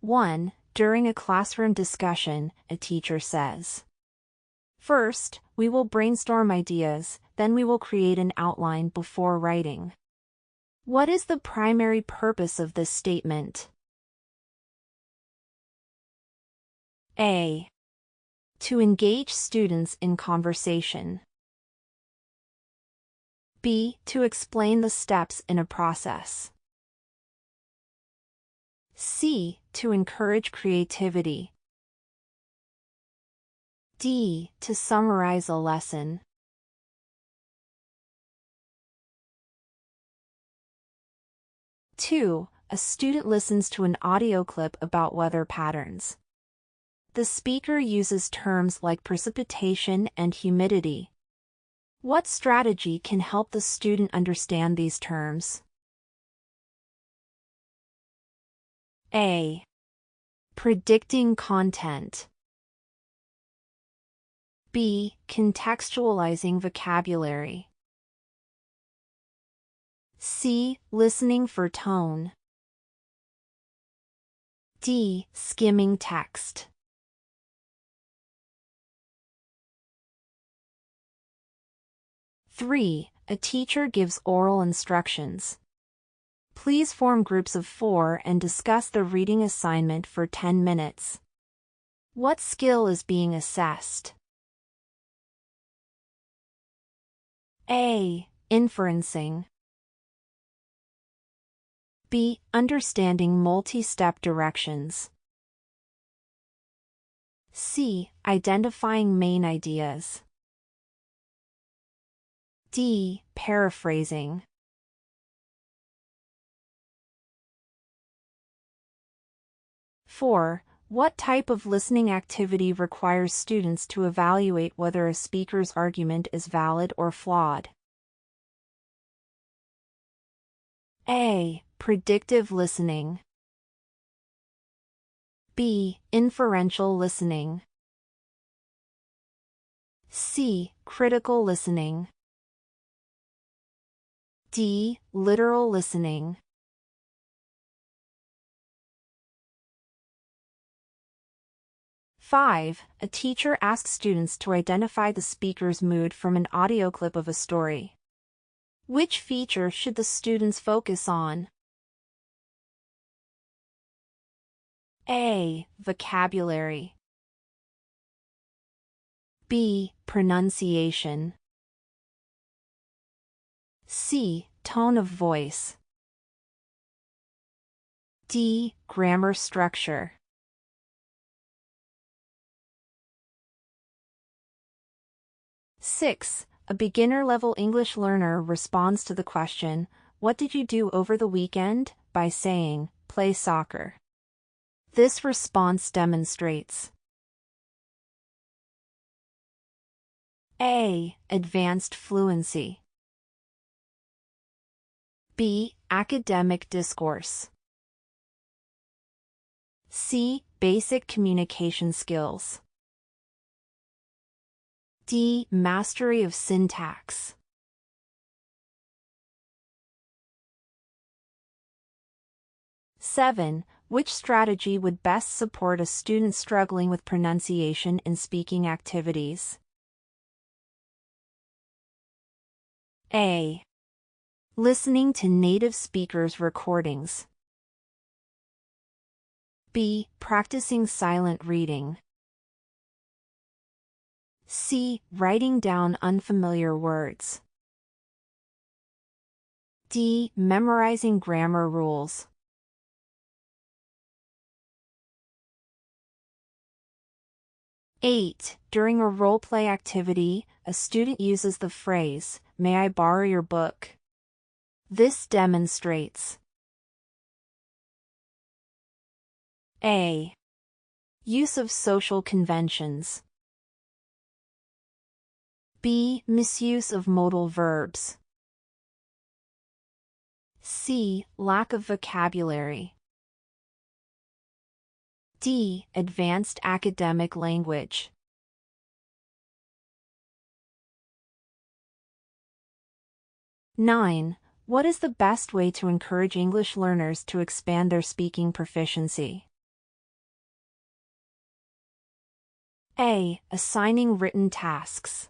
1. During a classroom discussion, a teacher says, "First, we will brainstorm ideas, then we will create an outline before writing." What is the primary purpose of this statement? A. To engage students in conversation. B. To explain the steps in a process. C. To encourage creativity. D. To summarize a lesson. Two. A student listens to an audio clip about weather patterns. The speaker uses terms like precipitation and humidity. What strategy can help the student understand these terms? A. Predicting content. B. Contextualizing vocabulary. C. Listening for tone. D. Skimming text. 3. A teacher gives oral instructions. Please form groups of 4 and discuss the reading assignment for 10 minutes. What skill is being assessed? A. Inferencing. B. Understanding multi-step directions. C. Identifying main ideas. D. Paraphrasing. Four. What type of listening activity requires students to evaluate whether a speaker's argument is valid or flawed? A. Predictive listening. B. Inferential listening. C. Critical listening. D. Literal listening. 5. A teacher asks students to identify the speaker's mood from an audio clip of a story. Which feature should the students focus on? A. Vocabulary. B. Pronunciation. C. Tone of voice. D. Grammar structure. Six. A beginner-level English learner responds to the question, "What did you do over the weekend?" by saying, "Play soccer." This response demonstrates A. Advanced fluency. B. Academic discourse. C. Basic communication skills. D. Mastery of syntax. 7. Which strategy would best support a student struggling with pronunciation in speaking activities? A. Listening to native speakers' recordings. B. Practicing silent reading. C. Writing down unfamiliar words. D. Memorizing grammar rules. Eight. During a role-play activity, a student uses the phrase, "May I borrow your book?" This demonstrates A. Use of social conventions. B. Misuse of modal verbs. C. Lack of vocabulary. D. Advanced academic language. 9. What is the best way to encourage English learners to expand their speaking proficiency? A. Assigning written tasks.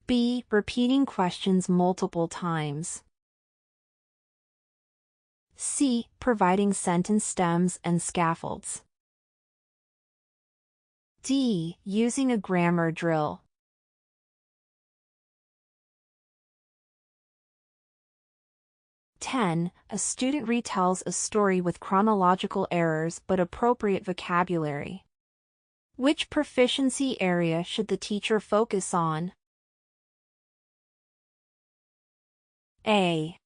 B. Repeating questions multiple times. C. Providing sentence stems and scaffolds. D. Using a grammar drill. (10) A student retells a story with chronological errors but appropriate vocabulary. Which proficiency area should the teacher focus on? A.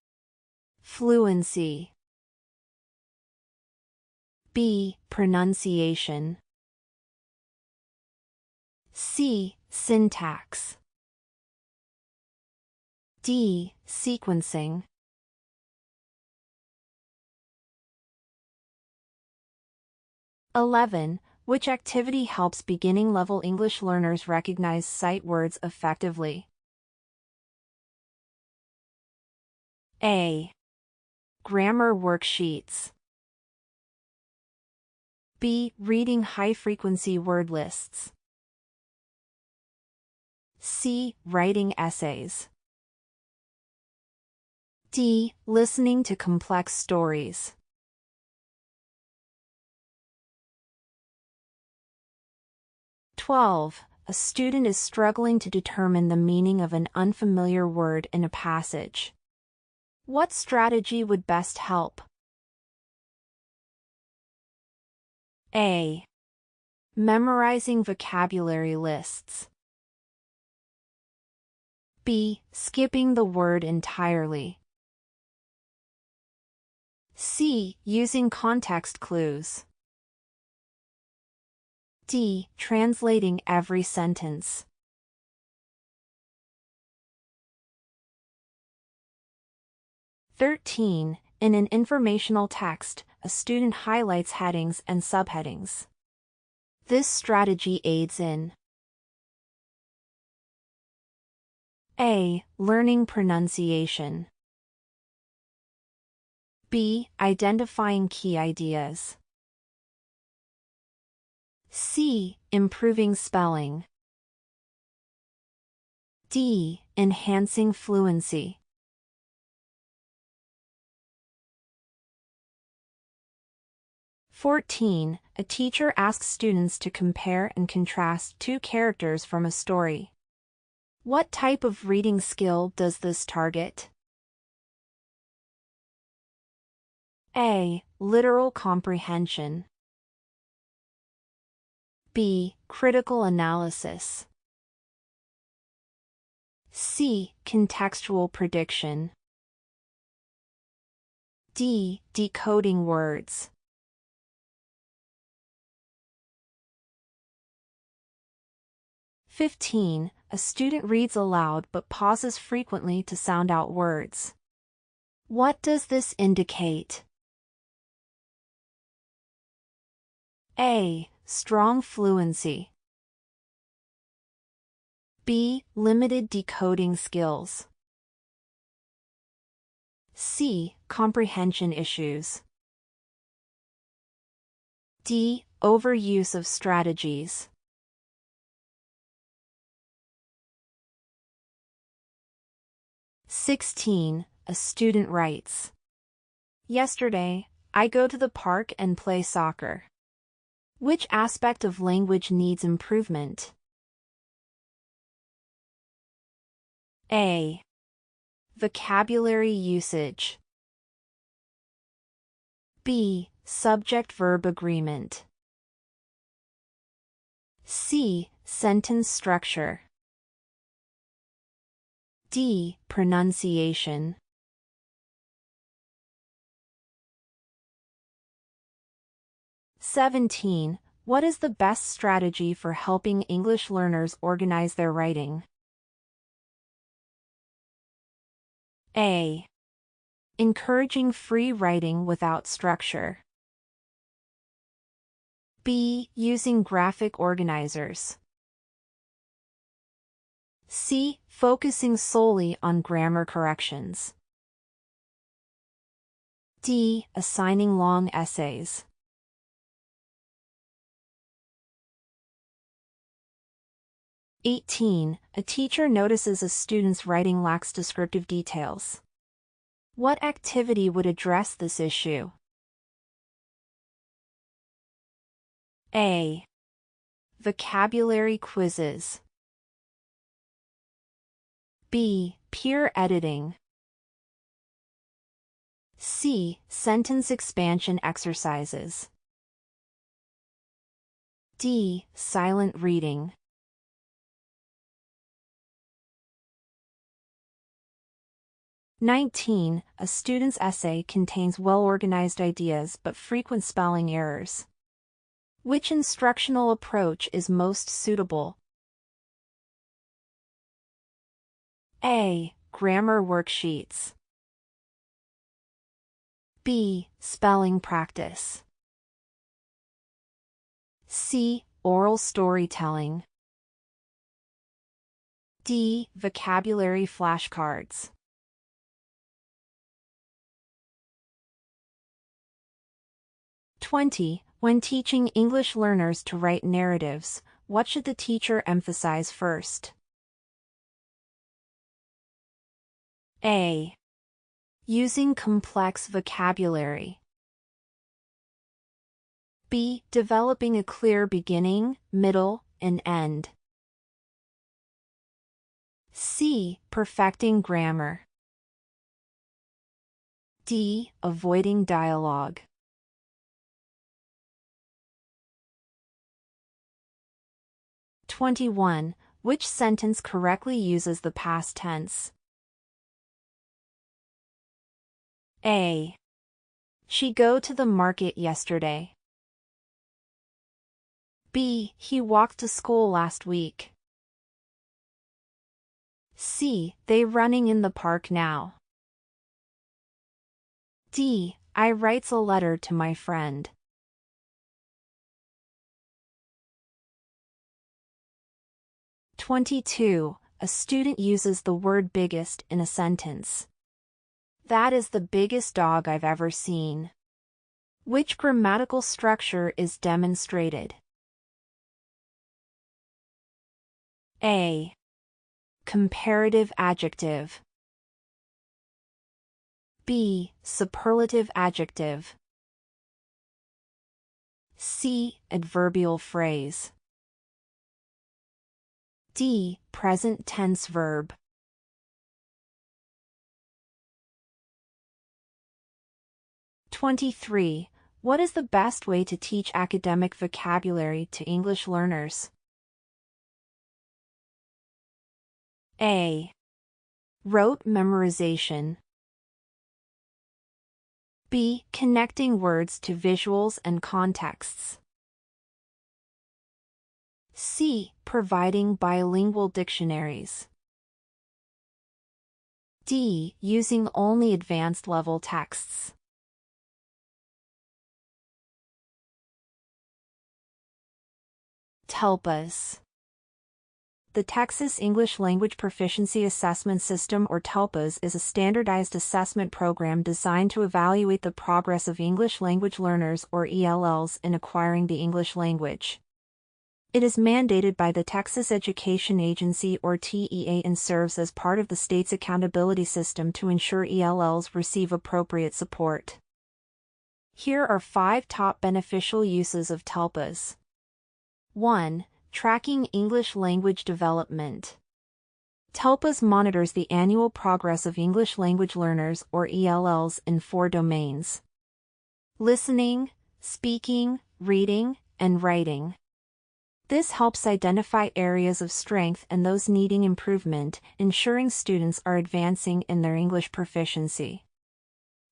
Fluency. B. Pronunciation. C. Syntax. D. Sequencing. (11) Which activity helps beginning-level English learners recognize sight words effectively? A. Grammar worksheets. B. Reading high-frequency word lists. C. Writing essays. D. Listening to complex stories. (12) A student is struggling to determine the meaning of an unfamiliar word in a passage. What strategy would best help? A. Memorizing vocabulary lists. B. Skipping the word entirely. C. Using context clues. D. Translating every sentence. (13) In an informational text, a student highlights headings and subheadings. This strategy aids in A. Learning pronunciation. B. Identifying key ideas. C. Improving spelling. D. Enhancing fluency. (14) A teacher asks students to compare and contrast two characters from a story. What type of reading skill does this target? A. Literal comprehension. B. Critical analysis. C. Contextual prediction. D. Decoding words. (15) A student reads aloud but pauses frequently to sound out words. What does this indicate? A. Strong fluency. B. Limited decoding skills. C. Comprehension issues. D. Overuse of strategies. (16) A student writes, "Yesterday, I go to the park and play soccer." Which aspect of language needs improvement? A. Vocabulary usage. B. Subject-verb agreement. C. Sentence structure. D. Pronunciation. (17) What is the best strategy for helping English learners organize their writing? A. Encouraging free writing without structure. B. Using graphic organizers. C. Focusing solely on grammar corrections. D. Assigning long essays. 18. A teacher notices a student's writing lacks descriptive details. What activity would address this issue? A. Vocabulary quizzes. B. Peer editing. C. Sentence expansion exercises. D. Silent reading. (19) A student's essay contains well-organized ideas but frequent spelling errors. Which instructional approach is most suitable? A. Grammar worksheets. B. Spelling practice. C. Oral storytelling. D. Vocabulary flashcards. (20) When teaching English learners to write narratives, what should the teacher emphasize first? A. Using complex vocabulary. B. Developing a clear beginning, middle, and end. C. Perfecting grammar. D. Avoiding dialogue. (21) Which sentence correctly uses the past tense? A. She go to the market yesterday. B. He walked to school last week. C. They running in the park now. D. I writes a letter to my friend. (22) A student uses the word biggest in a sentence. That is the biggest dog I've ever seen. Which grammatical structure is demonstrated? A. Comparative adjective. B. Superlative adjective. C. Adverbial phrase. D. Present tense verb. (23) What is the best way to teach academic vocabulary to English learners? A. Rote memorization. B. Connecting words to visuals and contexts. C. Providing bilingual dictionaries. D. Using only advanced level texts. Telpas. The Texas English Language Proficiency Assessment System, or Telpas, is a standardized assessment program designed to evaluate the progress of English language learners, or ELLs, in acquiring the English language. It is mandated by the Texas Education Agency, or TEA, and serves as part of the state's accountability system to ensure ELLs receive appropriate support. Here are 5 top beneficial uses of Telpas. 1. Tracking English language development. Telpas monitors the annual progress of English language learners, or ELLs, in 4 domains: listening, speaking, reading, and writing. This helps identify areas of strength and those needing improvement, ensuring students are advancing in their English proficiency.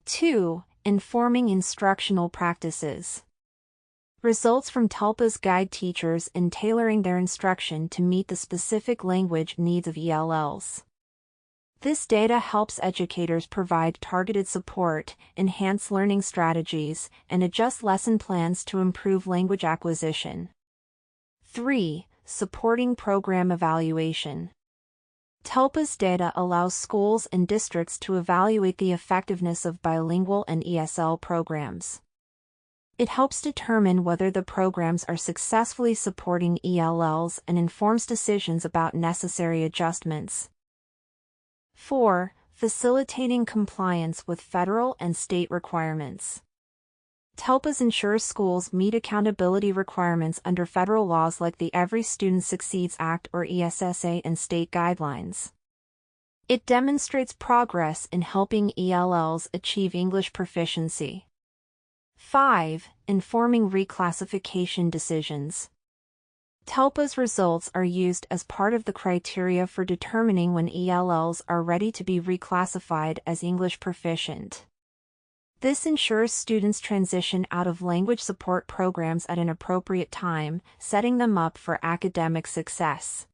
2. Informing instructional practices. Results from Telpas guide teachers in tailoring their instruction to meet the specific language needs of ELLs. This data helps educators provide targeted support, enhance learning strategies, and adjust lesson plans to improve language acquisition. 3. Supporting program evaluation. Telpas data allows schools and districts to evaluate the effectiveness of bilingual and ESL programs. It helps determine whether the programs are successfully supporting ELLs and informs decisions about necessary adjustments. 4. Facilitating compliance with federal and state requirements. Telpas ensures schools meet accountability requirements under federal laws like the Every Student Succeeds Act or ESSA and state guidelines. It demonstrates progress in helping ELLs achieve English proficiency. 5. Informing reclassification decisions. Telpas results are used as part of the criteria for determining when ELLs are ready to be reclassified as English proficient. This ensures students transition out of language support programs at an appropriate time, setting them up for academic success.